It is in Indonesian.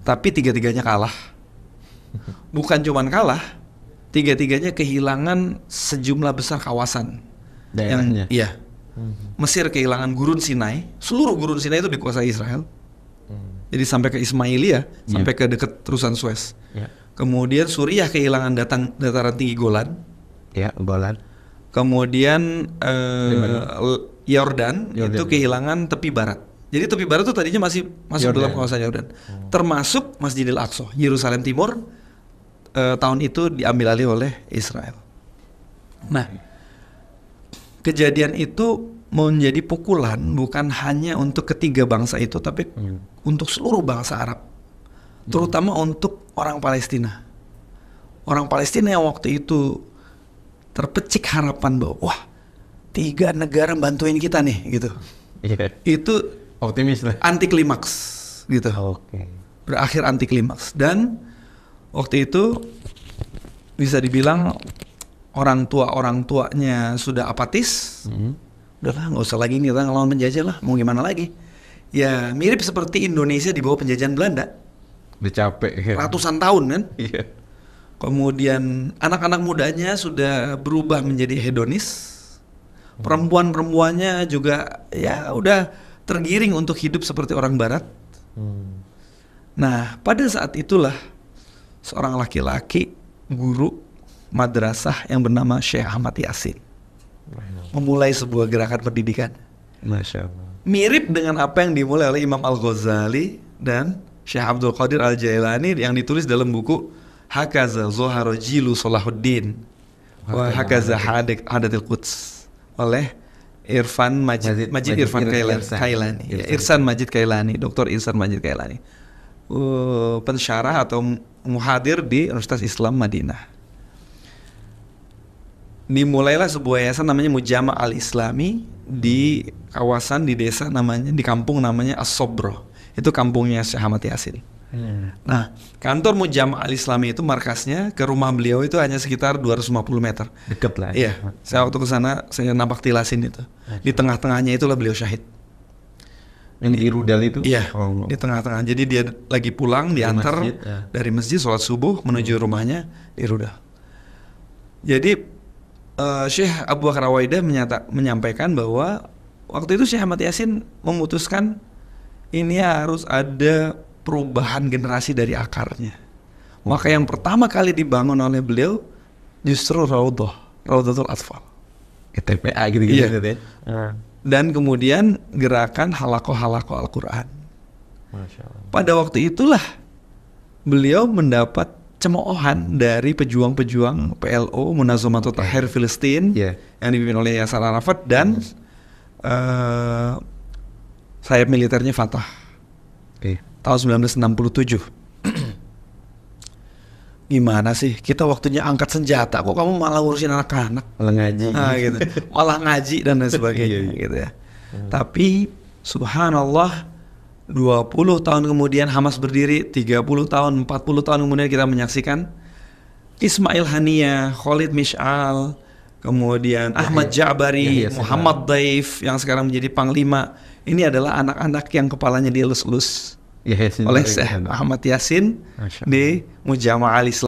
Tapi tiga-tiganya kalah. Bukan cuman kalah, tiga-tiganya kehilangan sejumlah besar kawasan. Daerahnya. Iya. Mesir kehilangan Gurun Sinai, seluruh Gurun Sinai itu dikuasai Israel. Jadi sampai ke Ismailia, sampai ke dekat terusan Suez. Kemudian Suriah kehilangan dataran tinggi Golan. Ya, Golan. Kemudian Yordan itu kehilangan tepi barat. Jadi tepi barat itu tadinya masih masuk dalam kawasan Yordan. Termasuk Masjidil Aqsa, Yerusalem Timur tahun itu diambil alih oleh Israel. Nah, kejadian itu menjadi pukulan bukan hanya untuk ketiga bangsa itu, tapi untuk seluruh bangsa Arab, terutama untuk orang Palestina. Orang Palestina yang waktu itu terpecik harapan bahwa wah, 3 negara bantuin kita nih gitu. Itu optimis lah. Anti klimaks gitu. Berakhir anti klimaks, dan waktu itu bisa dibilang orang tuanya sudah apatis. Udahlah, nggak usah lagi kita ngelawan penjajah lah, mau gimana lagi? Ya mirip seperti Indonesia di bawah penjajahan Belanda. Udah capek kan? Ratusan tahun kan? Iya. Kemudian anak-anak mudanya sudah berubah menjadi hedonis. Perempuan-perempuannya juga ya udah tergiring untuk hidup seperti orang barat. Nah, pada saat itulah seorang laki-laki guru madrasah yang bernama Syekh Ahmad Yasin memulai sebuah gerakan pendidikan. Masya Allah. Mirip dengan apa yang dimulai oleh Imam Al-Ghazali dan Syekh Abdul Qadir Al-Jailani yang ditulis dalam buku Hakaza Zoharo Jilu Salahuddin wa Hakaza Hadatil Quds oleh Irfan Majid Irfan Kailani. Irsan Majid Kailani, Dr. Irsan Majid Kailani. Pensyarah atau muhadir di Universitas Islam Madinah. Dimulailah sebuah yayasan namanya Mujama' Al-Islami di kawasan, di desa namanya, di kampung namanya As-Sobro. Itu kampungnya Syekh Ahmad Yasin. Nah, kantor Mujama' Al-Islami itu markasnya ke rumah beliau itu hanya sekitar 250 meter. Deket lah. Iya, saya waktu ke sana saya nampak tilasin itu. Di tengah-tengahnya itulah beliau syahid. Yang di rudal itu? Iya, di tengah-tengah. Jadi dia lagi pulang, diantar dari masjid, sholat subuh menuju rumahnya di rudal. Jadi Syekh Abu Bakar Awaidah menyampaikan bahwa waktu itu Syekh Ahmad Yasin memutuskan ini harus ada perubahan generasi dari akarnya. Maka yang pertama kali dibangun oleh beliau justru Raudhatul Atfal. TPA gitu-gitu. Iya. Dan kemudian gerakan halaqah Al-Quran. Pada waktu itulah beliau mendapat cemoohan dari pejuang-pejuang PLO Munazzamatul Tahrir Filistin yang dipimpin oleh Yasser Arafat dan sayap militernya Fatah tahun 1967. Gimana sih, kita waktunya angkat senjata kok kamu malah ngurusin anak-anak, malah ngaji, gitu. Malah ngaji dan lain sebagainya gitu ya. Tapi subhanallah, 20 tahun kemudian Hamas berdiri, 30 tahun, 40 tahun kemudian kita menyaksikan Ismail Haniyah, Khalid Mish'al, kemudian Ahmad Ja'bari, Muhammad Daif yang sekarang menjadi panglima. Ini adalah anak-anak yang kepalanya dielus-elus oleh Syekh Ahmad Yasin di Mujama' Al-Islam.